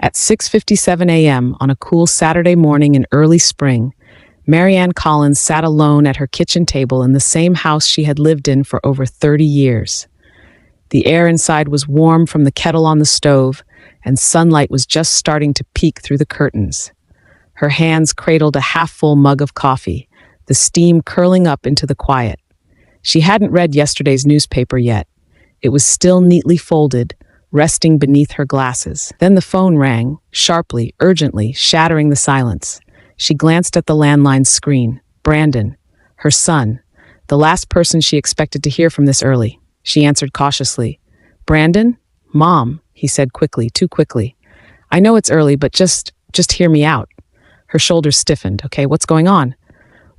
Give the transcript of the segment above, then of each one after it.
At 6:57 a.m. on a cool Saturday morning in early spring, Marianne Collins sat alone at her kitchen table in the same house she had lived in for over 30 years. The air inside was warm from the kettle on the stove, and sunlight was just starting to peek through the curtains. Her hands cradled a half-full mug of coffee, the steam curling up into the quiet. She hadn't read yesterday's newspaper yet. It was still neatly folded, resting beneath her glasses. Then the phone rang, sharply, urgently, shattering the silence. She glanced at the landline screen. Brandon, her son, the last person she expected to hear from this early. She answered cautiously. "Brandon? Mom," he said quickly, too quickly. "I know it's early, but just hear me out." Her shoulders stiffened. "Okay, what's going on?"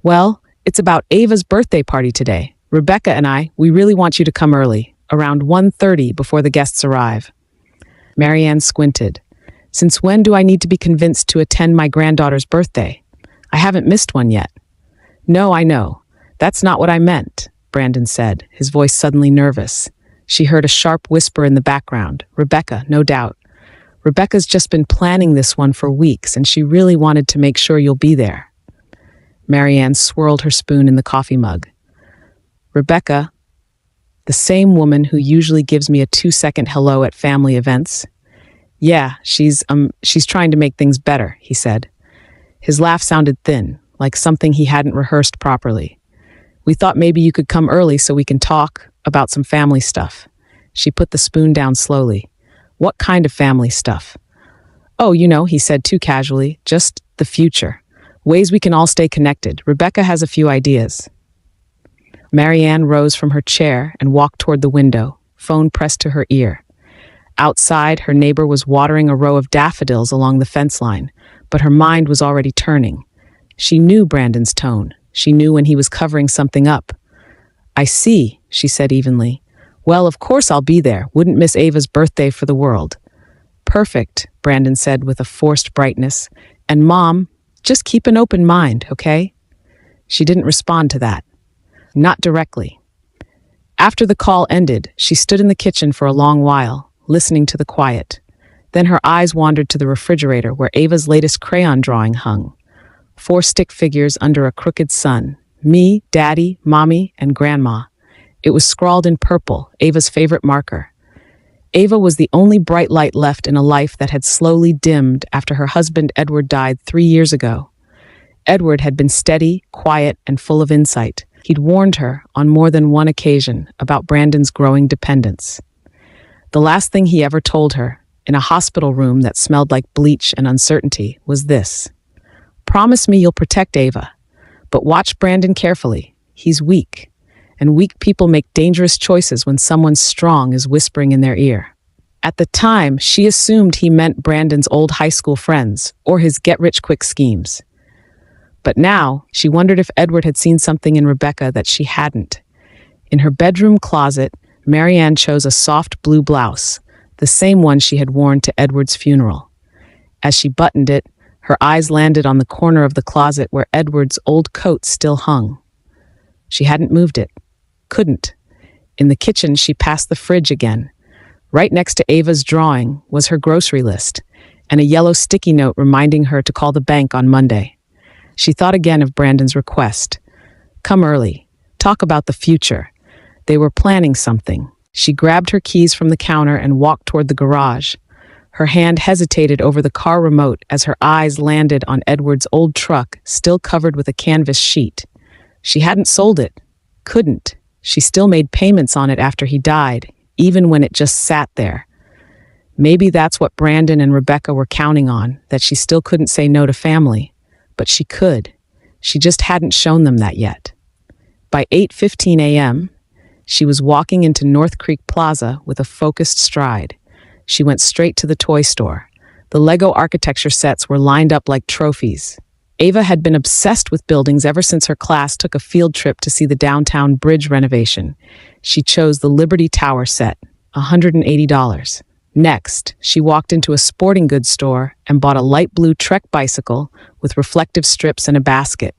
"Well, it's about Ava's birthday party today. Rebecca and we really want you to come early, around 1:30 before the guests arrive." Marianne squinted. "Since when do I need to be convinced to attend my granddaughter's birthday? I haven't missed one yet." "No, I know. That's not what I meant," Brandon said, his voice suddenly nervous. She heard a sharp whisper in the background. "Rebecca, no doubt. Rebecca's just been planning this one for weeks, and she really wanted to make sure you'll be there." Marianne swirled her spoon in the coffee mug. "Rebecca, the same woman who usually gives me a 2-second hello at family events?" "Yeah, she's trying to make things better," he said. His laugh sounded thin, like something he hadn't rehearsed properly. "We thought maybe you could come early so we can talk about some family stuff." She put the spoon down slowly. "What kind of family stuff?" "Oh, he said too casually, just the future. Ways we can all stay connected. Rebecca has a few ideas." Marianne rose from her chair and walked toward the window, phone pressed to her ear. Outside, her neighbor was watering a row of daffodils along the fence line, but her mind was already turning. She knew Brandon's tone. She knew when he was covering something up. "I see," she said evenly. "Well, of course I'll be there. Wouldn't miss Ava's birthday for the world." "Perfect," Brandon said with a forced brightness. "And Mom, just keep an open mind, okay?" She didn't respond to that. Not directly. After the call ended, she stood in the kitchen for a long while, listening to the quiet. Then her eyes wandered to the refrigerator where Ava's latest crayon drawing hung. 4 stick figures under a crooked sun. Me, Daddy, Mommy, and Grandma. It was scrawled in purple, Ava's favorite marker. Ava was the only bright light left in a life that had slowly dimmed after her husband Edward died 3 years ago. Edward had been steady, quiet, and full of insight. He'd warned her, on more than one occasion, about Brandon's growing dependence. The last thing he ever told her, in a hospital room that smelled like bleach and uncertainty, was this: "Promise me you'll protect Ava, but watch Brandon carefully. He's weak, and weak people make dangerous choices when someone strong is whispering in their ear." At the time, she assumed he meant Brandon's old high school friends or his get-rich-quick schemes. But now, she wondered if Edward had seen something in Rebecca that she hadn't. In her bedroom closet, Marianne chose a soft blue blouse, the same one she had worn to Edward's funeral. As she buttoned it, her eyes landed on the corner of the closet where Edward's old coat still hung. She hadn't moved it. Couldn't. In the kitchen, she passed the fridge again. Right next to Ava's drawing was her grocery list, and a yellow sticky note reminding her to call the bank on Monday. She thought again of Brandon's request. Come early. Talk about the future. They were planning something. She grabbed her keys from the counter and walked toward the garage. Her hand hesitated over the car remote as her eyes landed on Edward's old truck, still covered with a canvas sheet. She hadn't sold it. Couldn't. She still made payments on it after he died, even when it just sat there. Maybe that's what Brandon and Rebecca were counting on, that she still couldn't say no to family. But she could. She just hadn't shown them that yet. By 8:15 a.m., she was walking into North Creek Plaza with a focused stride. She went straight to the toy store. The Lego architecture sets were lined up like trophies. Ava had been obsessed with buildings ever since her class took a field trip to see the downtown bridge renovation. She chose the Liberty Tower set, $180. Next, she walked into a sporting goods store and bought a light blue Trek bicycle with reflective strips and a basket,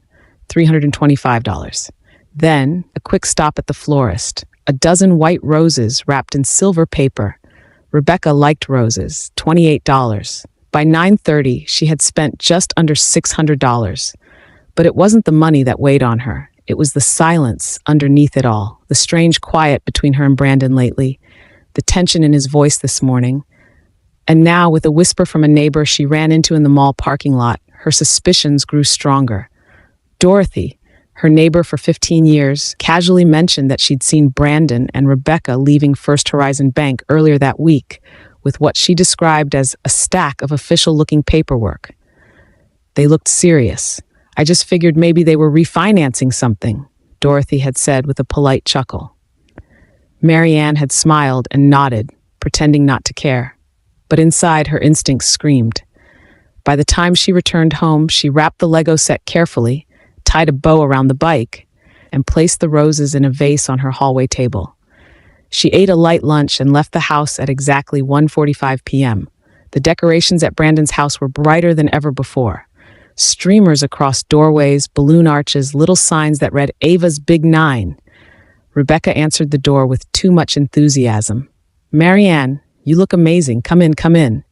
$325. Then, a quick stop at the florist, a dozen white roses wrapped in silver paper. Rebecca liked roses, $28. By 9:30, she had spent just under $600. But it wasn't the money that weighed on her. It was the silence underneath it all, the strange quiet between her and Brandon lately, the tension in his voice this morning. And now, with a whisper from a neighbor she ran into in the mall parking lot, her suspicions grew stronger. Dorothy, her neighbor for 15 years, casually mentioned that she'd seen Brandon and Rebecca leaving First Horizon Bank earlier that week with what she described as a stack of official-looking paperwork. They looked serious. I just figured maybe they were refinancing something, Dorothy had said with a polite chuckle. Marianne had smiled and nodded, pretending not to care. But inside, her instincts screamed. By the time she returned home, she wrapped the Lego set carefully, tied a bow around the bike, and placed the roses in a vase on her hallway table. She ate a light lunch and left the house at exactly 1:45 p.m. The decorations at Brandon's house were brighter than ever before. Streamers across doorways, balloon arches, little signs that read Ava's Big Nine. Rebecca answered the door with too much enthusiasm. "Marianne, you look amazing. Come in, come in."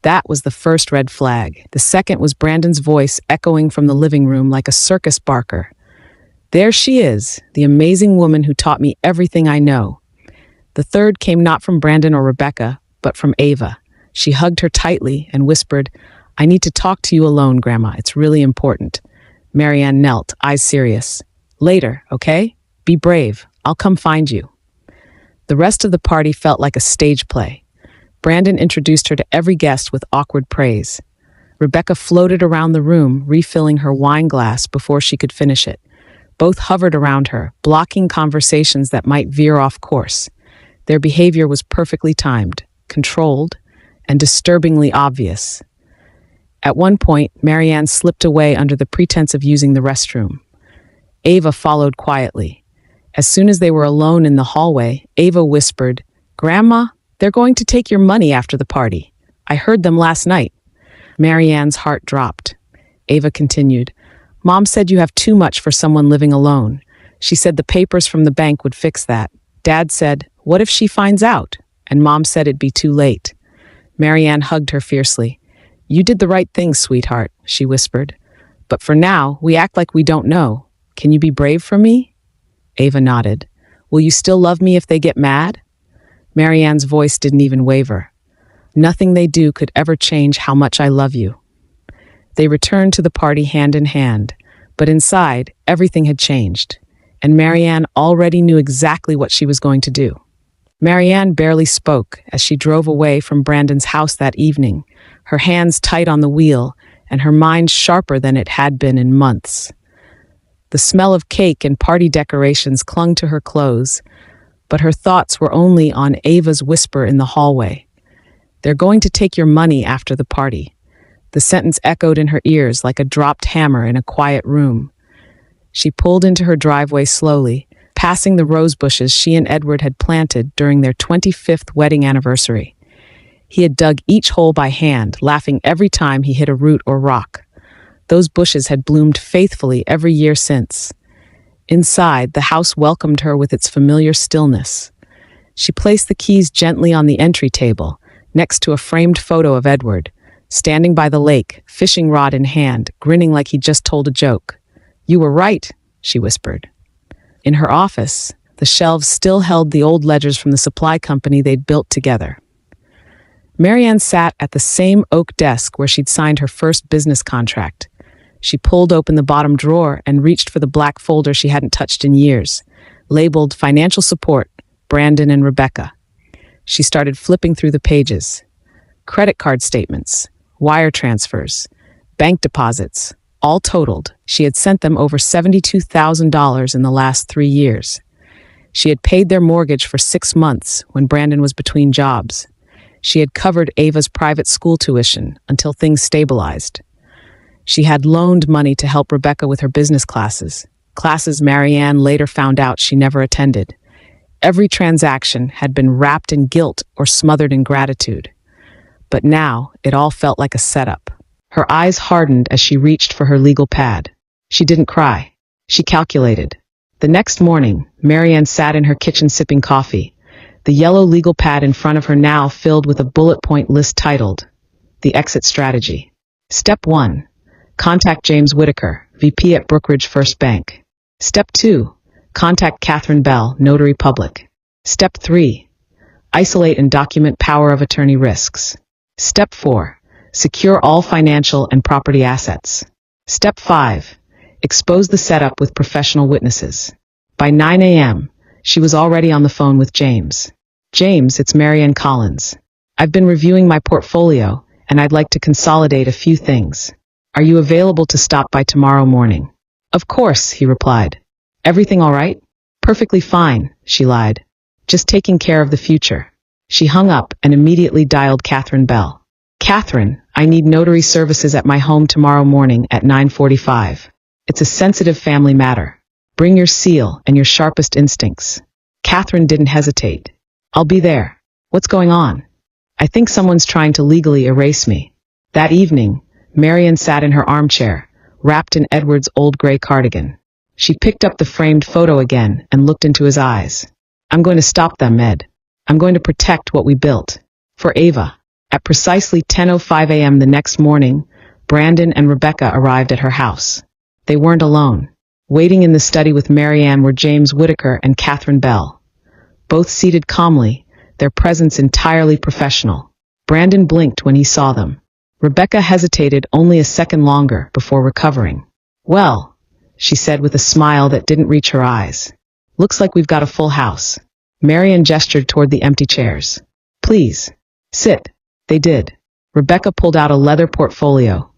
That was the first red flag. The second was Brandon's voice echoing from the living room like a circus barker. "There she is, the amazing woman who taught me everything I know." The third came not from Brandon or Rebecca, but from Ava. She hugged her tightly and whispered, "I need to talk to you alone, Grandma. It's really important." Marianne knelt, eyes serious. "Later, okay? Be brave. I'll come find you." The rest of the party felt like a stage play. Brandon introduced her to every guest with awkward praise. Rebecca floated around the room, refilling her wine glass before she could finish it. Both hovered around her, blocking conversations that might veer off course. Their behavior was perfectly timed, controlled, and disturbingly obvious. At one point, Marianne slipped away under the pretense of using the restroom. Ava followed quietly. As soon as they were alone in the hallway, Ava whispered, "Grandma, they're going to take your money after the party. I heard them last night." Marianne's heart dropped. Ava continued, "Mom said you have too much for someone living alone. She said the papers from the bank would fix that. Dad said, what if she finds out? And Mom said it'd be too late." Marianne hugged her fiercely. "You did the right thing, sweetheart," she whispered. "But for now, we act like we don't know. Can you be brave for me?" Ava nodded. "Will you still love me if they get mad?" Marianne's voice didn't even waver. "Nothing they do could ever change how much I love you." They returned to the party hand in hand, but inside, everything had changed, and Marianne already knew exactly what she was going to do. Marianne barely spoke as she drove away from Brandon's house that evening, her hands tight on the wheel and her mind sharper than it had been in months. The smell of cake and party decorations clung to her clothes, but her thoughts were only on Ava's whisper in the hallway. "They're going to take your money after the party." The sentence echoed in her ears like a dropped hammer in a quiet room. She pulled into her driveway slowly, passing the rose bushes she and Edward had planted during their 25th wedding anniversary. He had dug each hole by hand, laughing every time he hit a root or rock. Those bushes had bloomed faithfully every year since. Inside, the house welcomed her with its familiar stillness. She placed the keys gently on the entry table, next to a framed photo of Edward, standing by the lake, fishing rod in hand, grinning like he'd just told a joke. "You were right," she whispered. In her office, the shelves still held the old ledgers from the supply company they'd built together. Marianne sat at the same oak desk where she'd signed her first business contract. She pulled open the bottom drawer and reached for the black folder she hadn't touched in years, labeled Financial Support, Brandon and Rebecca. She started flipping through the pages. Credit card statements, wire transfers, bank deposits, all totaled, she had sent them over $72,000 in the last 3 years. She had paid their mortgage for 6 months when Brandon was between jobs. She had covered Ava's private school tuition until things stabilized. She had loaned money to help Rebecca with her business classes Marianne later found out she never attended. Every transaction had been wrapped in guilt or smothered in gratitude. But now, it all felt like a setup. Her eyes hardened as she reached for her legal pad. She didn't cry. She calculated. The next morning, Marianne sat in her kitchen sipping coffee, the yellow legal pad in front of her now filled with a bullet point list titled, The exit strategy. Step 1. Contact James Whitaker, VP at Brookridge First Bank. Step 2. Contact Catherine Bell, Notary Public. Step 3. Isolate and document power of attorney risks. Step 4. Secure all financial and property assets. Step 5. Expose the setup with professional witnesses. By 9 a.m., she was already on the phone with James. James, it's Marianne Collins. I've been reviewing my portfolio, and I'd like to consolidate a few things. Are you available to stop by tomorrow morning? Of course, he replied. Everything all right? Perfectly fine, she lied. Just taking care of the future. She hung up and immediately dialed Catherine Bell. Catherine, I need notary services at my home tomorrow morning at 9:45. It's a sensitive family matter. Bring your seal and your sharpest instincts. Catherine didn't hesitate. I'll be there. What's going on? I think someone's trying to legally erase me. That evening, Marianne sat in her armchair, wrapped in Edward's old gray cardigan. She picked up the framed photo again and looked into his eyes. I'm going to stop them, Ed. I'm going to protect what we built. For Ava. At precisely 10:05 a.m. the next morning, Brandon and Rebecca arrived at her house. They weren't alone. Waiting in the study with Marianne were James Whitaker and Catherine Bell. Both seated calmly, their presence entirely professional. Brandon blinked when he saw them. Rebecca hesitated only a second longer before recovering. Well, she said with a smile that didn't reach her eyes. Looks like we've got a full house. Marianne gestured toward the empty chairs. Please, sit. They did. Rebecca pulled out a leather portfolio,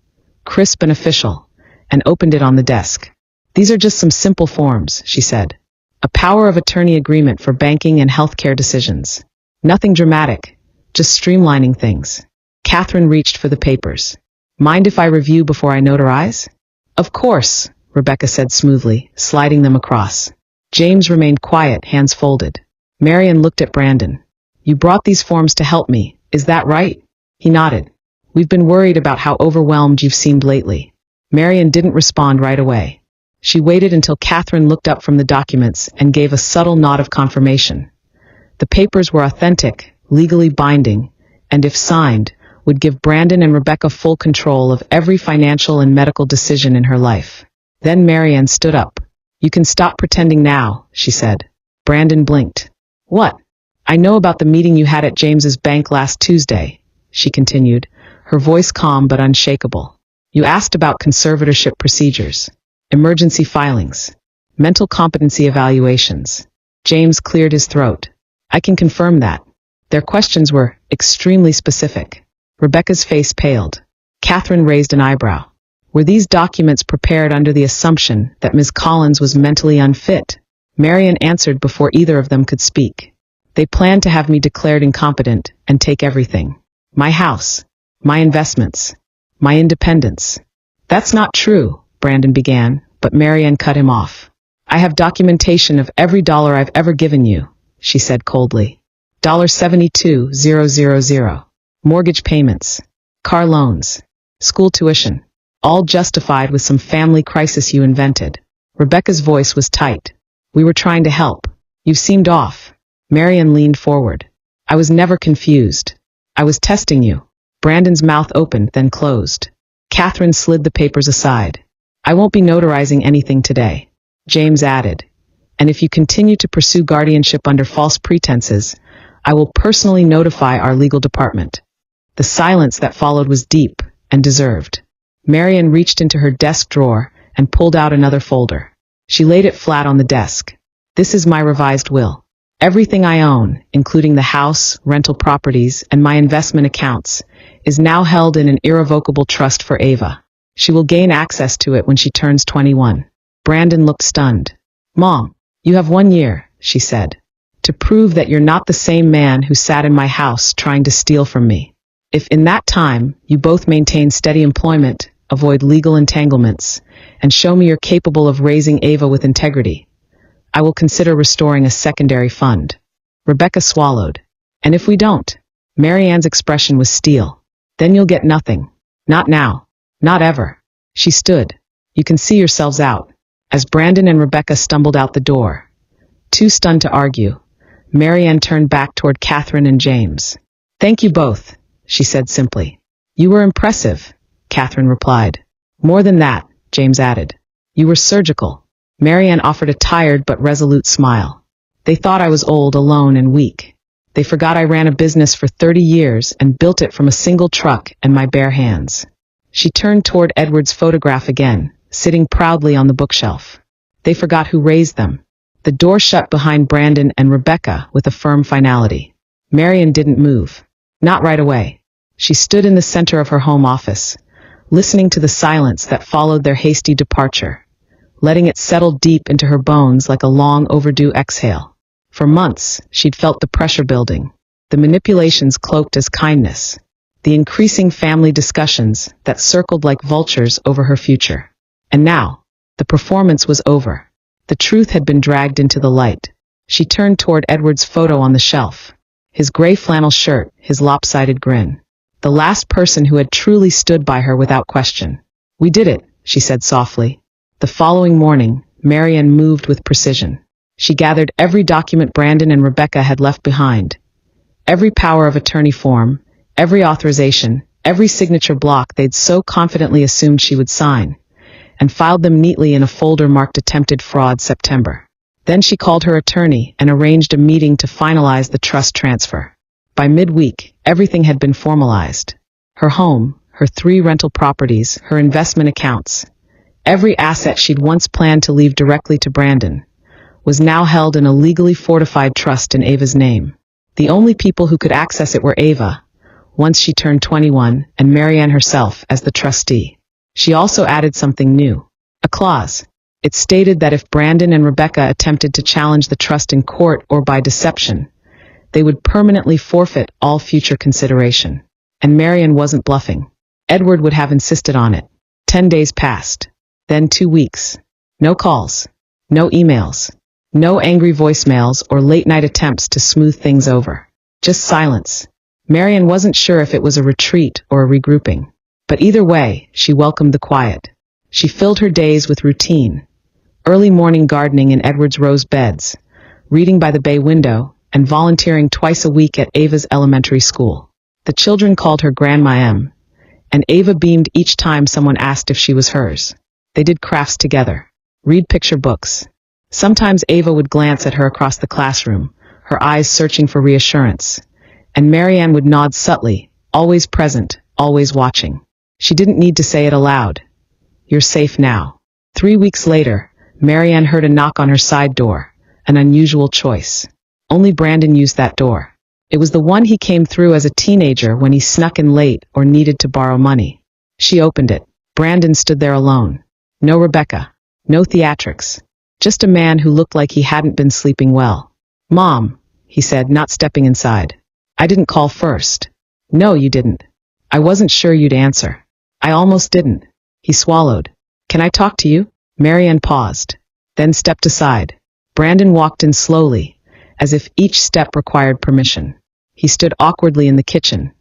crisp and official, and opened it on the desk. These are just some simple forms, she said. A power of attorney agreement for banking and healthcare decisions. Nothing dramatic, just streamlining things. Catherine reached for the papers. Mind if I review before I notarize? Of course, Rebecca said smoothly, sliding them across. James remained quiet, hands folded. Marianne looked at Brandon. You brought these forms to help me, is that right? He nodded. We've been worried about how overwhelmed you've seemed lately. Marianne didn't respond right away. She waited until Catherine looked up from the documents and gave a subtle nod of confirmation. The papers were authentic, legally binding, and if signed, would give Brandon and Rebecca full control of every financial and medical decision in her life. Then Marianne stood up. You can stop pretending now, she said. Brandon blinked. What? I know about the meeting you had at James's bank last Tuesday, she continued, her voice calm but unshakable. You asked about conservatorship procedures, emergency filings, mental competency evaluations. James cleared his throat. I can confirm that. Their questions were extremely specific. Rebecca's face paled. Catherine raised an eyebrow. Were these documents prepared under the assumption that Ms. Collins was mentally unfit? Marianne answered before either of them could speak. They planned to have me declared incompetent and take everything. My house, my investments, my independence. That's not true, Brandon began, but Marianne cut him off. I have documentation of every dollar I've ever given you, she said coldly. $72,000. Mortgage payments, car loans, school tuition, all justified with some family crisis you invented. Rebecca's voice was tight. We were trying to help. You seemed off. Marianne leaned forward. I was never confused. I was testing you. Brandon's mouth opened, then closed. Catherine slid the papers aside. I won't be notarizing anything today, James added. And if you continue to pursue guardianship under false pretenses, I will personally notify our legal department. The silence that followed was deep and deserved. Marianne reached into her desk drawer and pulled out another folder. She laid it flat on the desk. This is my revised will. Everything I own, including the house, rental properties, and my investment accounts, is now held in an irrevocable trust for Ava. She will gain access to it when she turns 21. Brandon looked stunned. Mom, you have 1 year, she said, to prove that you're not the same man who sat in my house trying to steal from me. If in that time you both maintain steady employment, avoid legal entanglements, and show me you're capable of raising Ava with integrity, I will consider restoring a secondary fund. Rebecca swallowed. And if we don't? Marianne's expression was steel. Then you'll get nothing. Not now. Not ever. She stood. You can see yourselves out. As Brandon and Rebecca stumbled out the door, too stunned to argue, Marianne turned back toward Catherine and James. Thank you both, she said simply. You were impressive, Catherine replied. More than that, James added. You were surgical. Marianne offered a tired but resolute smile. They thought I was old, alone, and weak. They forgot I ran a business for 30 years and built it from a single truck and my bare hands. She turned toward Edward's photograph again, sitting proudly on the bookshelf. They forgot who raised them. The door shut behind Brandon and Rebecca with a firm finality. Marianne didn't move. Not right away. She stood in the center of her home office, listening to the silence that followed their hasty departure, letting it settle deep into her bones like a long overdue exhale. For months, she'd felt the pressure building, the manipulations cloaked as kindness, the increasing family discussions that circled like vultures over her future. And now, the performance was over. The truth had been dragged into the light. She turned toward Edward's photo on the shelf. His gray flannel shirt, his lopsided grin. The last person who had truly stood by her without question. We did it, she said softly. The following morning, Marianne moved with precision. She gathered every document Brandon and Rebecca had left behind. Every power of attorney form, every authorization, every signature block they'd so confidently assumed she would sign, and filed them neatly in a folder marked Attempted Fraud September. Then she called her attorney and arranged a meeting to finalize the trust transfer. By midweek, everything had been formalized. Her home, her 3 rental properties, her investment accounts, every asset she'd once planned to leave directly to Brandon, was now held in a legally fortified trust in Ava's name. The only people who could access it were Ava, once she turned 21, and Marianne herself as the trustee. She also added something new. A clause. It stated that if Brandon and Rebecca attempted to challenge the trust in court or by deception, they would permanently forfeit all future consideration. And Marianne wasn't bluffing. Edward would have insisted on it. 10 days passed. Then 2 weeks. No calls. No emails. No angry voicemails or late-night attempts to smooth things over. Just silence. Marianne wasn't sure if it was a retreat or a regrouping. But either way, she welcomed the quiet. She filled her days with routine. Early morning gardening in Edward's rose beds, reading by the bay window, and volunteering twice a week at Ava's elementary school. The children called her Grandma M, and Ava beamed each time someone asked if she was hers. They did crafts together, read picture books. Sometimes Ava would glance at her across the classroom, her eyes searching for reassurance, and Marianne would nod subtly, always present, always watching. She didn't need to say it aloud. You're safe now. 3 weeks later, Marianne heard a knock on her side door, an unusual choice. Only Brandon used that door. It was the one he came through as a teenager when he snuck in late or needed to borrow money. She opened it. Brandon stood there alone. No Rebecca. No theatrics. Just a man who looked like he hadn't been sleeping well. Mom, he said, not stepping inside. I didn't call first. No, you didn't. I wasn't sure you'd answer. I almost didn't. He swallowed. Can I talk to you? Marianne paused, then stepped aside. Brandon walked in slowly, as if each step required permission. He stood awkwardly in the kitchen,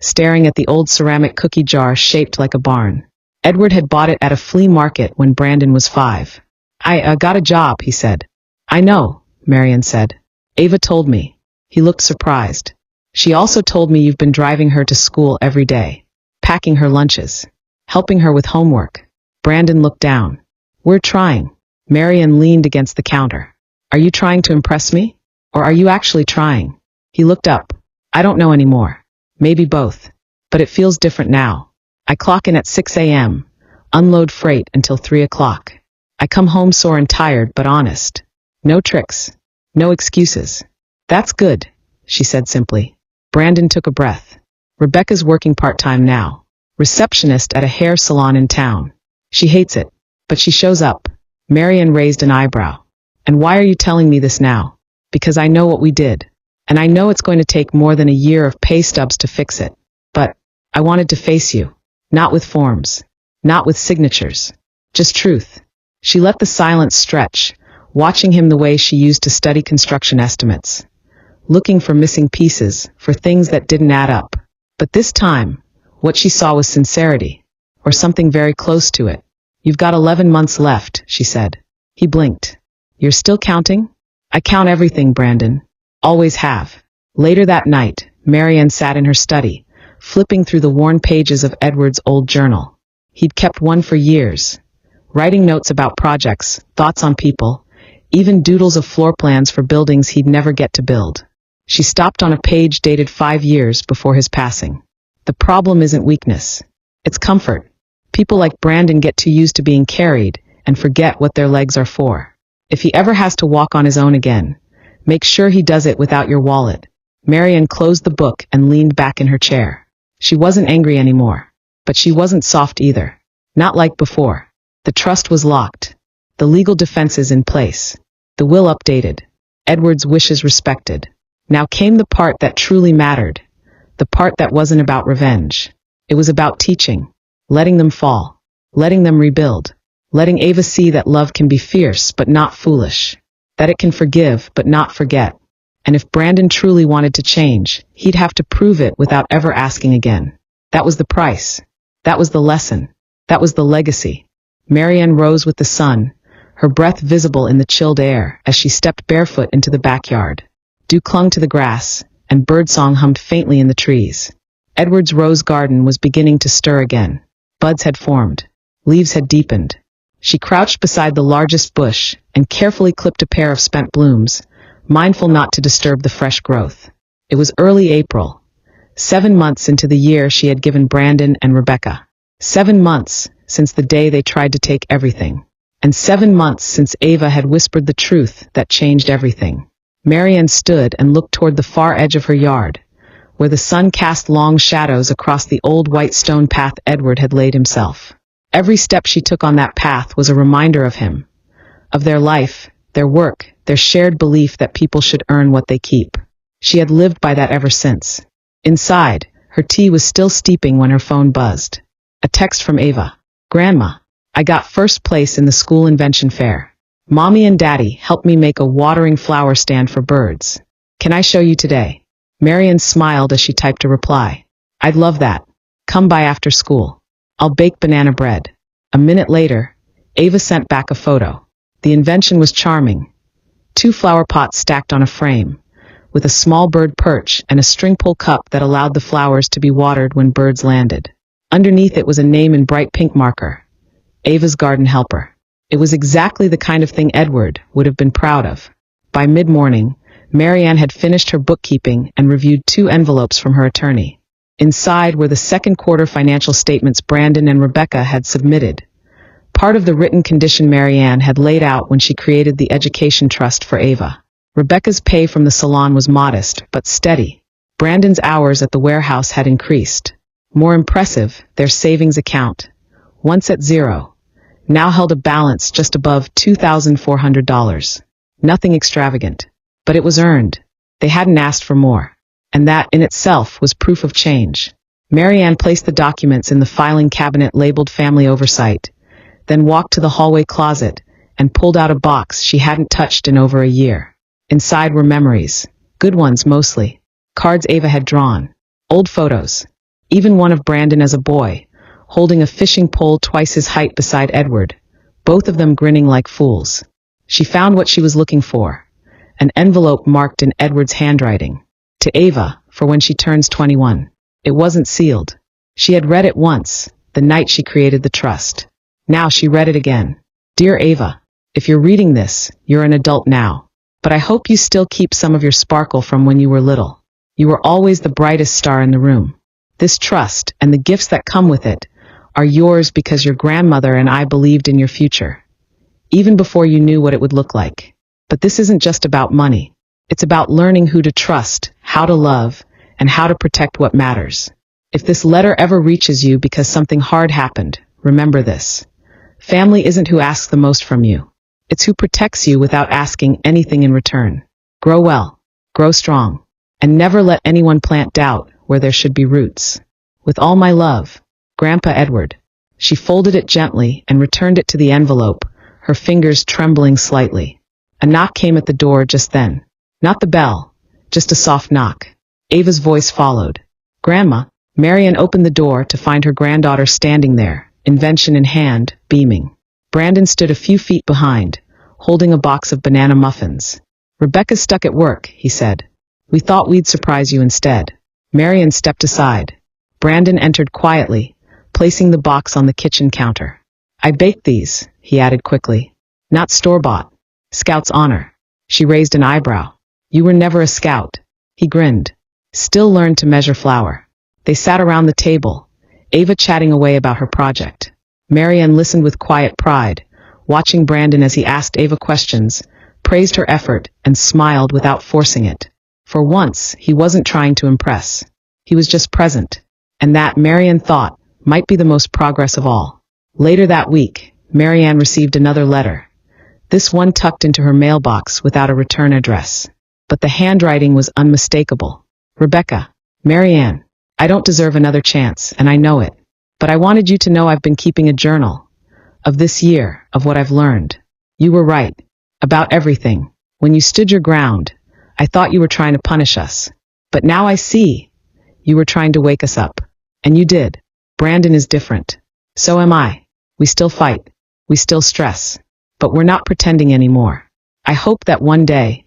staring at the old ceramic cookie jar shaped like a barn. Edward had bought it at a flea market when Brandon was 5. I got a job, he said. I know, Marianne said. Ava told me. He looked surprised. She also told me you've been driving her to school every day, packing her lunches, helping her with homework. Brandon looked down. We're trying. Marianne leaned against the counter. Are you trying to impress me? Or are you actually trying? He looked up. I don't know anymore. Maybe both. But it feels different now. I clock in at 6 a.m., unload freight until 3 o'clock. I come home sore and tired, but honest. No tricks. No excuses. That's good, she said simply. Brandon took a breath. Rebecca's working part-time now. Receptionist at a hair salon in town. She hates it, but she shows up. Marianne raised an eyebrow. And why are you telling me this now? Because I know what we did. And I know it's going to take more than a year of pay stubs to fix it. But I wanted to face you. Not with forms. Not with signatures. Just truth. She let the silence stretch, watching him the way she used to study construction estimates. Looking for missing pieces, for things that didn't add up. But this time, what she saw was sincerity. Or something very close to it. You've got 11 months left, she said. He blinked. You're still counting? I count everything, Brandon. Always have. Later that night, Marianne sat in her study, flipping through the worn pages of Edward's old journal. He'd kept one for years, writing notes about projects, thoughts on people, even doodles of floor plans for buildings he'd never get to build. She stopped on a page dated 5 years before his passing. The problem isn't weakness. It's comfort. People like Brandon get too used to being carried and forget what their legs are for. If he ever has to walk on his own again, make sure he does it without your wallet. Marianne closed the book and leaned back in her chair. She wasn't angry anymore, but she wasn't soft either. Not like before. The trust was locked. The legal defenses in place. The will updated. Edward's wishes respected. Now came the part that truly mattered. The part that wasn't about revenge. It was about teaching. Letting them fall. Letting them rebuild. Letting Ava see that love can be fierce but not foolish. That it can forgive but not forget. And if Brandon truly wanted to change, he'd have to prove it without ever asking again. That was the price. That was the lesson. That was the legacy. Marianne rose with the sun, her breath visible in the chilled air as she stepped barefoot into the backyard. Dew clung to the grass, and birdsong hummed faintly in the trees. Edward's rose garden was beginning to stir again. Buds had formed. Leaves had deepened. She crouched beside the largest bush and carefully clipped a pair of spent blooms, mindful not to disturb the fresh growth. It was early April, 7 months into the year she had given Brandon and Rebecca. 7 months since the day they tried to take everything. And 7 months since Ava had whispered the truth that changed everything. Marianne stood and looked toward the far edge of her yard, where the sun cast long shadows across the old white stone path Edward had laid himself. Every step she took on that path was a reminder of him, of their life, their work, their shared belief that people should earn what they keep. She had lived by that ever since. Inside, her tea was still steeping when her phone buzzed. A text from Ava. Grandma, I got first place in the school invention fair. Mommy and Daddy helped me make a watering flower stand for birds. Can I show you today? Marianne smiled as she typed a reply. I'd love that. Come by after school. I'll bake banana bread. A minute later, Ava sent back a photo. The invention was charming. 2 flower pots stacked on a frame, with a small bird perch and a string pull cup that allowed the flowers to be watered when birds landed. Underneath it was a name in bright pink marker. Ava's garden helper. It was exactly the kind of thing Edward would have been proud of. By mid-morning, Marianne had finished her bookkeeping and reviewed 2 envelopes from her attorney. Inside were the second quarter financial statements Brandon and Rebecca had submitted. Part of the written condition Marianne had laid out when she created the education trust for Ava. Rebecca's pay from the salon was modest, but steady. Brandon's hours at the warehouse had increased. More impressive, their savings account, once at zero, now held a balance just above $2,400. Nothing extravagant, but it was earned. They hadn't asked for more. And that, in itself, was proof of change. Marianne placed the documents in the filing cabinet labeled Family Oversight, then walked to the hallway closet and pulled out a box she hadn't touched in over a year. Inside were memories, good ones mostly, cards Ava had drawn, old photos, even one of Brandon as a boy, holding a fishing pole twice his height beside Edward, both of them grinning like fools. She found what she was looking for, an envelope marked in Edward's handwriting. To Ava, for when she turns 21. It wasn't sealed. She had read it once, the night she created the trust. Now she read it again. Dear Ava, if you're reading this, you're an adult now. But I hope you still keep some of your sparkle from when you were little. You were always the brightest star in the room. This trust, and the gifts that come with it, are yours because your grandmother and I believed in your future, even before you knew what it would look like. But this isn't just about money. It's about learning who to trust, how to love, and how to protect what matters. If this letter ever reaches you because something hard happened, remember this. Family isn't who asks the most from you. It's who protects you without asking anything in return. Grow well, grow strong, and never let anyone plant doubt where there should be roots. With all my love, Grandpa Edward. She folded it gently and returned it to the envelope, her fingers trembling slightly. A knock came at the door just then. Not the bell, just a soft knock. Ava's voice followed. Grandma. Marianne opened the door to find her granddaughter standing there, invention in hand, beaming. Brandon stood a few feet behind, holding a box of banana muffins. Rebecca's stuck at work, he said. We thought we'd surprise you instead. Marianne stepped aside. Brandon entered quietly, placing the box on the kitchen counter. I baked these, he added quickly. Not store-bought. Scout's honor. She raised an eyebrow. You were never a scout. He grinned. Still learned to measure flour. They sat around the table, Ava chatting away about her project. Marianne listened with quiet pride, watching Brandon as he asked Ava questions, praised her effort, and smiled without forcing it. For once, he wasn't trying to impress. He was just present. And that, Marianne thought, might be the most progress of all. Later that week, Marianne received another letter. This one tucked into her mailbox without a return address. But the handwriting was unmistakable. Rebecca, Marianne, I don't deserve another chance, and I know it. But I wanted you to know I've been keeping a journal. Of this year, of what I've learned. You were right. About everything. When you stood your ground, I thought you were trying to punish us. But now I see. You were trying to wake us up. And you did. Brandon is different. So am I. We still fight. We still stress. But we're not pretending anymore. I hope that one day,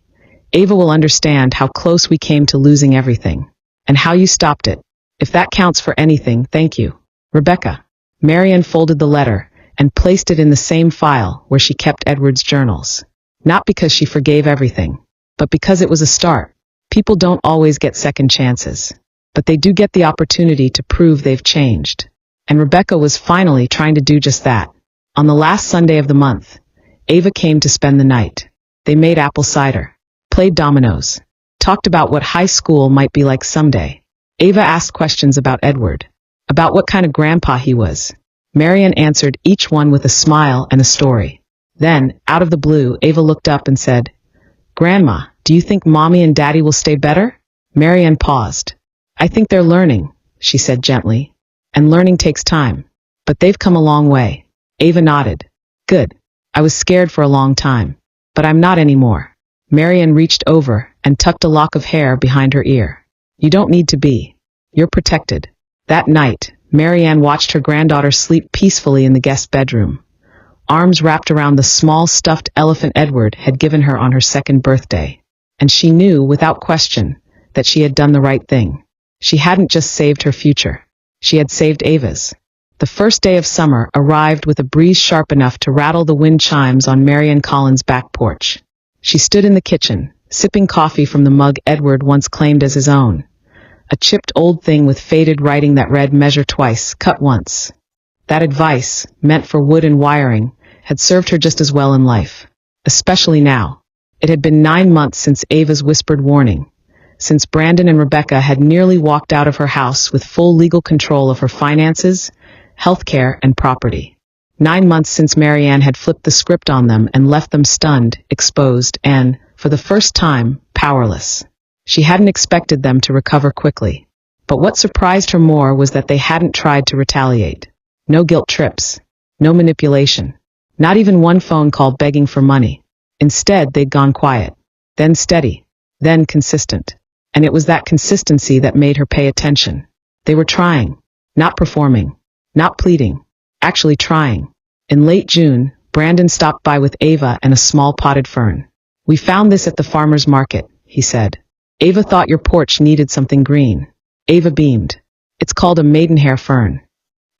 Ava will understand how close we came to losing everything. And how you stopped it. If that counts for anything, thank you. Rebecca. Marianne folded the letter and placed it in the same file where she kept Edward's journals. Not because she forgave everything, but because it was a start. People don't always get second chances, but they do get the opportunity to prove they've changed. And Rebecca was finally trying to do just that. On the last Sunday of the month, Ava came to spend the night. They made apple cider, played dominoes, talked about what high school might be like someday. Ava asked questions about Edward, about what kind of grandpa he was. Marianne answered each one with a smile and a story. Then, out of the blue, Ava looked up and said, Grandma, do you think Mommy and Daddy will stay better? Marianne paused. I think they're learning, she said gently. And learning takes time. But they've come a long way. Ava nodded. Good. I was scared for a long time. But I'm not anymore. Marianne reached over and tucked a lock of hair behind her ear. You don't need to be. You're protected. That night, Marianne watched her granddaughter sleep peacefully in the guest bedroom, arms wrapped around the small stuffed elephant Edward had given her on her second birthday. And she knew, without question, that she had done the right thing. She hadn't just saved her future. She had saved Ava's. The first day of summer arrived with a breeze sharp enough to rattle the wind chimes on Marianne Collins' back porch. She stood in the kitchen, sipping coffee from the mug Edward once claimed as his own. A chipped old thing with faded writing that read, measure twice, cut once. That advice, meant for wood and wiring, had served her just as well in life. Especially now. It had been 9 months since Ava's whispered warning. Since Brandon and Rebecca had nearly walked out of her house with full legal control of her finances, healthcare, and property. 9 months since Marianne had flipped the script on them and left them stunned, exposed, and, for the first time, powerless. She hadn't expected them to recover quickly. But what surprised her more was that they hadn't tried to retaliate. No guilt trips. No manipulation. Not even one phone call begging for money. Instead, they'd gone quiet. Then steady. Then consistent. And it was that consistency that made her pay attention. They were trying. Not performing. Not pleading. Actually trying. In late June, Brandon stopped by with Ava and a small potted fern. We found this at the farmer's market, he said. Ava thought your porch needed something green. Ava beamed. It's called a maidenhair fern.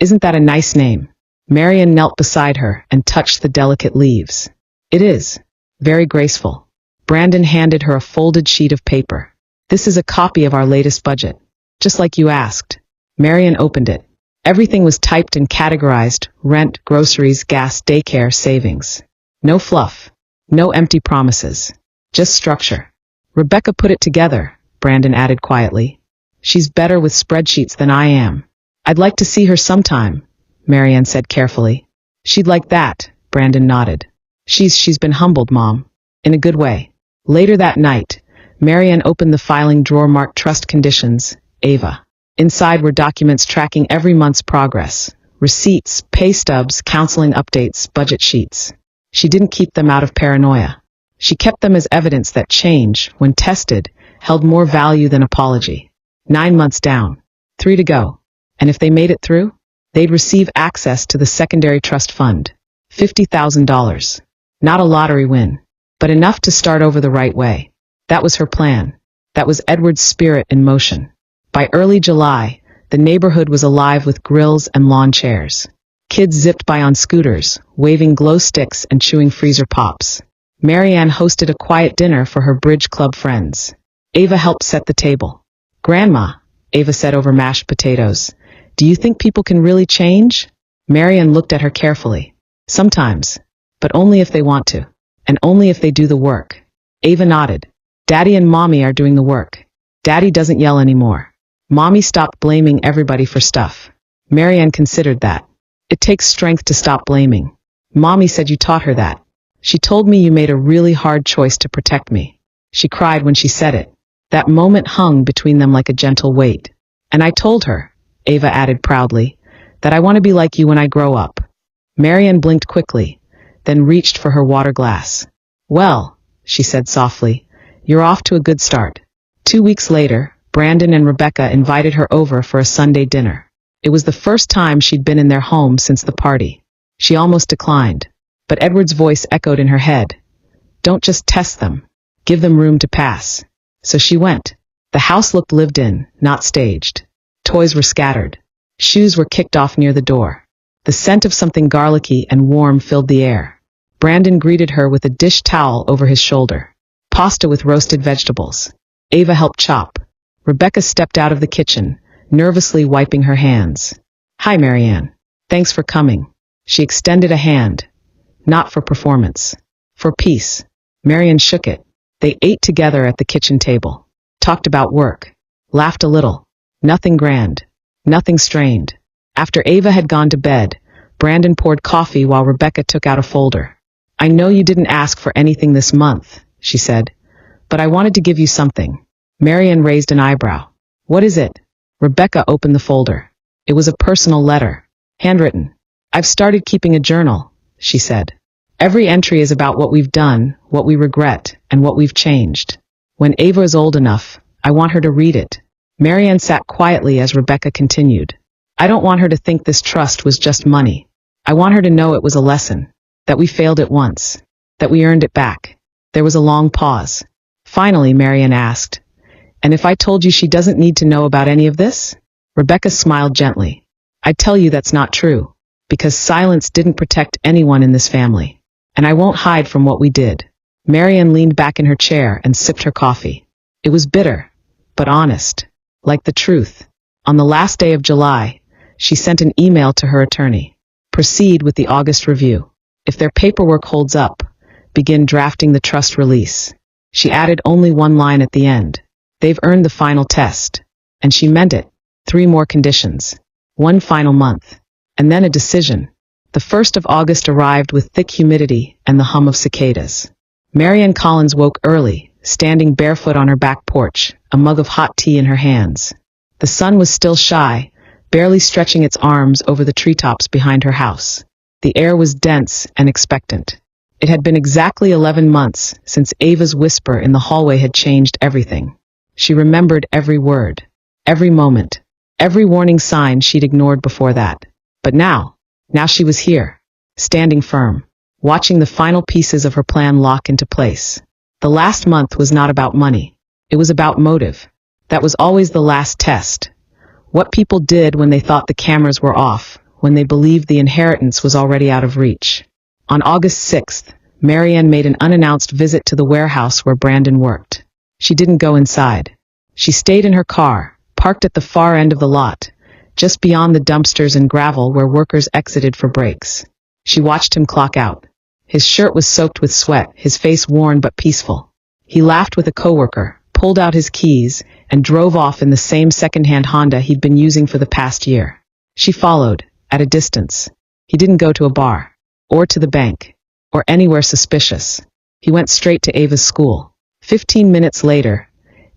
Isn't that a nice name? Marianne knelt beside her and touched the delicate leaves. It is. Very graceful. Brandon handed her a folded sheet of paper. This is a copy of our latest budget. Just like you asked. Marianne opened it. Everything was typed and categorized: rent, groceries, gas, daycare, savings. No fluff. No empty promises. Just structure. Rebecca put it together, Brandon added quietly. She's better with spreadsheets than I am. I'd like to see her sometime, Marianne said carefully. She'd like that, Brandon nodded. She's been humbled, Mom. In a good way. Later that night, Marianne opened the filing drawer marked Trust Conditions, Ava. Inside were documents tracking every month's progress. Receipts, pay stubs, counseling updates, budget sheets. She didn't keep them out of paranoia. She kept them as evidence that change, when tested, held more value than apology. 9 months down. 3 to go. And if they made it through, they'd receive access to the secondary trust fund. $50,000. Not a lottery win, but enough to start over the right way. That was her plan. That was Edward's spirit in motion. By early July, The neighborhood was alive with grills and lawn chairs. Kids zipped by on scooters, waving glow sticks and chewing freezer pops. Marianne hosted a quiet dinner for her bridge club friends. Ava helped set the table. "Grandma," Ava said over mashed potatoes, "do you think people can really change?" Marianne looked at her carefully. "Sometimes, but only if they want to, and only if they do the work." Ava nodded. "Daddy and Mommy are doing the work. Daddy doesn't yell anymore. Mommy stopped blaming everybody for stuff." Marianne considered that. "It takes strength to stop blaming. Mommy said you taught her that. She told me you made a really hard choice to protect me." She cried when she said it. That moment hung between them like a gentle weight. "And I told her," Ava added proudly, "that I want to be like you when I grow up." Marianne blinked quickly, then reached for her water glass. "Well," she said softly, "you're off to a good start." 2 weeks later, Brandon and Rebecca invited her over for a Sunday dinner. It was the first time she'd been in their home since the party. She almost declined, but Edward's voice echoed in her head. "Don't just test them. Give them room to pass." So she went. The house looked lived in, not staged. Toys were scattered. Shoes were kicked off near the door. The scent of something garlicky and warm filled the air. Brandon greeted her with a dish towel over his shoulder. Pasta with roasted vegetables. Ava helped chop. Rebecca stepped out of the kitchen, nervously wiping her hands. "Hi, Marianne. Thanks for coming." She extended a hand. "Not for performance. For peace." Marianne shook it. They ate together at the kitchen table. Talked about work. Laughed a little. Nothing grand. Nothing strained. After Ava had gone to bed, Brandon poured coffee while Rebecca took out a folder. "I know you didn't ask for anything this month," she said, "but I wanted to give you something." Marianne raised an eyebrow. "What is it?" Rebecca opened the folder. It was a personal letter. Handwritten. "I've started keeping a journal," she said. "Every entry is about what we've done, what we regret, and what we've changed. When Ava is old enough, I want her to read it." Marianne sat quietly as Rebecca continued. "I don't want her to think this trust was just money. I want her to know it was a lesson, that we failed it once, that we earned it back." There was a long pause. Finally, Marianne asked, "And if I told you she doesn't need to know about any of this?" Rebecca smiled gently. "I'd tell you that's not true, because silence didn't protect anyone in this family. And I won't hide from what we did." Marianne leaned back in her chair and sipped her coffee. It was bitter, but honest, like the truth. On the last day of July, she sent an email to her attorney. "Proceed with the August review. If their paperwork holds up, begin drafting the trust release." She added only one line at the end. "They've earned the final test." And she meant it. 3 more conditions. 1 final month. And then a decision. The 1st of August arrived with thick humidity and the hum of cicadas. Marianne Collins woke early, standing barefoot on her back porch, a mug of hot tea in her hands. The sun was still shy, barely stretching its arms over the treetops behind her house. The air was dense and expectant. It had been exactly 11 months since Ava's whisper in the hallway had changed everything. She remembered every word, every moment, every warning sign she'd ignored before that. But now she was here, standing firm, watching the final pieces of her plan lock into place. The last month was not about money. It was about motive. That was always the last test. What people did when they thought the cameras were off, when they believed the inheritance was already out of reach. On August 6th, Marianne made an unannounced visit to the warehouse where Brandon worked. She didn't go inside. She stayed in her car, parked at the far end of the lot, just beyond the dumpsters and gravel where workers exited for breaks. She watched him clock out. His shirt was soaked with sweat, his face worn but peaceful. He laughed with a coworker, pulled out his keys, and drove off in the same second-hand Honda he'd been using for the past year. She followed, at a distance. He didn't go to a bar, or to the bank, or anywhere suspicious. He went straight to Ava's school. 15 minutes later,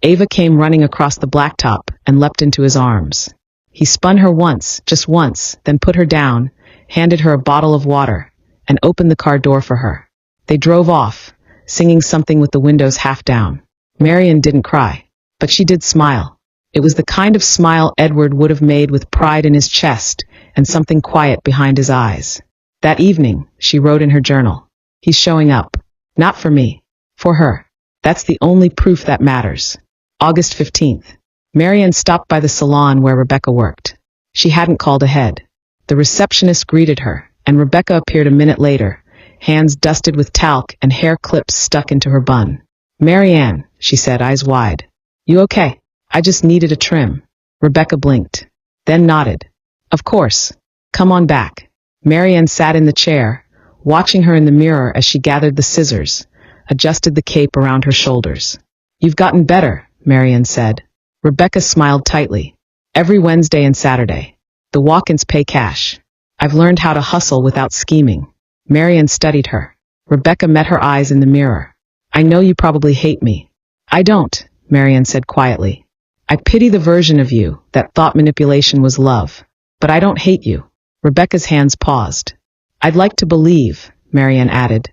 Ava came running across the blacktop and leapt into his arms. He spun her once, just once, then put her down, handed her a bottle of water, and opened the car door for her. They drove off, singing something with the windows half down. Marianne didn't cry, but she did smile. It was the kind of smile Edward would have made with pride in his chest and something quiet behind his eyes. That evening, she wrote in her journal, "He's showing up. Not for me. For her. That's the only proof that matters." August 15th. Marianne stopped by the salon where Rebecca worked. She hadn't called ahead. The receptionist greeted her, and Rebecca appeared a minute later, hands dusted with talc and hair clips stuck into her bun. "Marianne," she said, eyes wide. "You okay?" "I just needed a trim." Rebecca blinked, then nodded. "Of course. Come on back." Marianne sat in the chair, watching her in the mirror as she gathered the scissors, adjusted the cape around her shoulders. "You've gotten better," Marianne said. Rebecca smiled tightly. "Every Wednesday and Saturday. The walk-ins pay cash. I've learned how to hustle without scheming." Marianne studied her. Rebecca met her eyes in the mirror. "I know you probably hate me." "I don't," Marianne said quietly. "I pity the version of you that thought manipulation was love. But I don't hate you." Rebecca's hands paused. "I'd like to believe," Marianne added,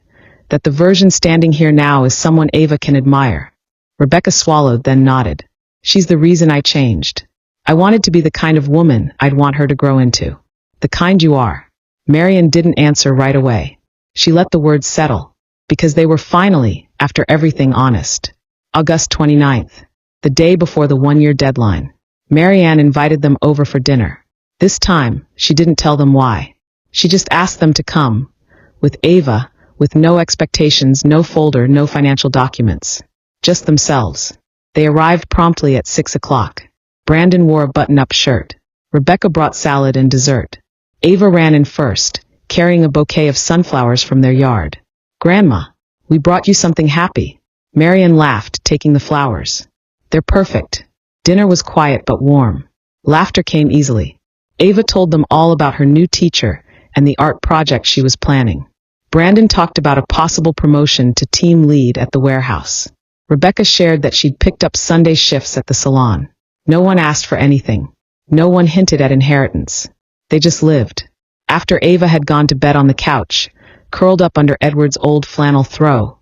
"that the version standing here now is someone Ava can admire." Rebecca swallowed, then nodded. "She's the reason I changed. I wanted to be the kind of woman I'd want her to grow into. The kind you are." Marianne didn't answer right away. She let the words settle, because they were finally, after everything, honest. August 29th, the day before the one-year deadline. Marianne invited them over for dinner. This time, she didn't tell them why. She just asked them to come, with Ava, with no expectations, no folder, no financial documents. Just themselves. They arrived promptly at 6 o'clock. Brandon wore a button-up shirt. Rebecca brought salad and dessert. Ava ran in first, carrying a bouquet of sunflowers from their yard. "Grandma, we brought you something happy." Marianne laughed, taking the flowers. "They're perfect." Dinner was quiet but warm. Laughter came easily. Ava told them all about her new teacher and the art project she was planning. Brandon talked about a possible promotion to team lead at the warehouse. Rebecca shared that she'd picked up Sunday shifts at the salon. No one asked for anything. No one hinted at inheritance. They just lived. After Ava had gone to bed on the couch, curled up under Edward's old flannel throw,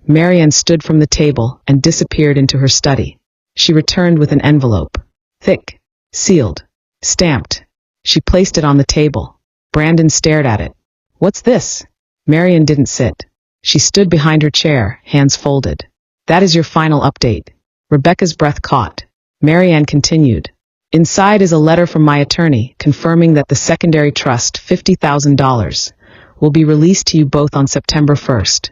Marianne stood from the table and disappeared into her study. She returned with an envelope. Thick, sealed, stamped. She placed it on the table. Brandon stared at it. "What's this?" Marianne didn't sit. She stood behind her chair, hands folded. "That is your final update." Rebecca's breath caught. Marianne continued. "Inside is a letter from my attorney confirming that the secondary trust, $50,000, will be released to you both on September 1st.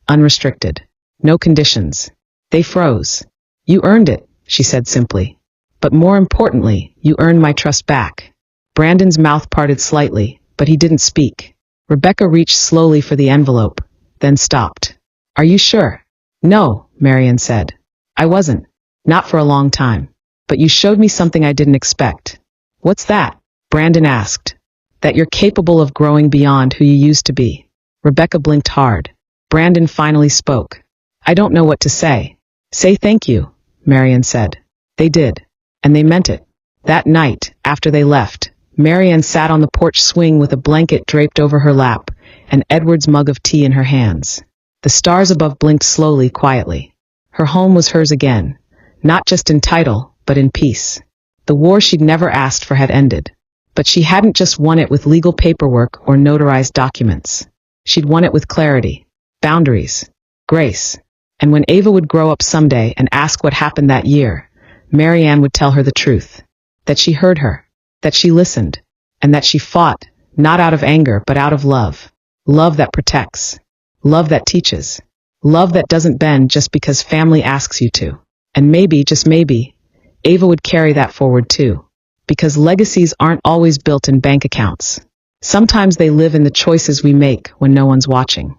Unrestricted. No conditions." They froze. "You earned it," she said simply. "But more importantly, you earned my trust back." Brandon's mouth parted slightly, but he didn't speak. Rebecca reached slowly for the envelope, then stopped. "Are you sure?" "No," Marianne said. "I wasn't. Not for a long time. But you showed me something I didn't expect." "What's that?" Brandon asked. "That you're capable of growing beyond who you used to be." Rebecca blinked hard. Brandon finally spoke. "I don't know what to say." "Say thank you," Marianne said. They did. And they meant it. That night, after they left, Marianne sat on the porch swing with a blanket draped over her lap and Edward's mug of tea in her hands. The stars above blinked slowly, quietly. Her home was hers again, not just in title, but in peace. The war she'd never asked for had ended. But she hadn't just won it with legal paperwork or notarized documents. She'd won it with clarity, boundaries, grace. And when Ava would grow up someday and ask what happened that year, Marianne would tell her the truth. That she heard her, that she listened, and that she fought, not out of anger but out of love. Love that protects. Love that teaches. Love that doesn't bend just because family asks you to. And maybe, just maybe, Ava would carry that forward too. Because legacies aren't always built in bank accounts. Sometimes they live in the choices we make when no one's watching.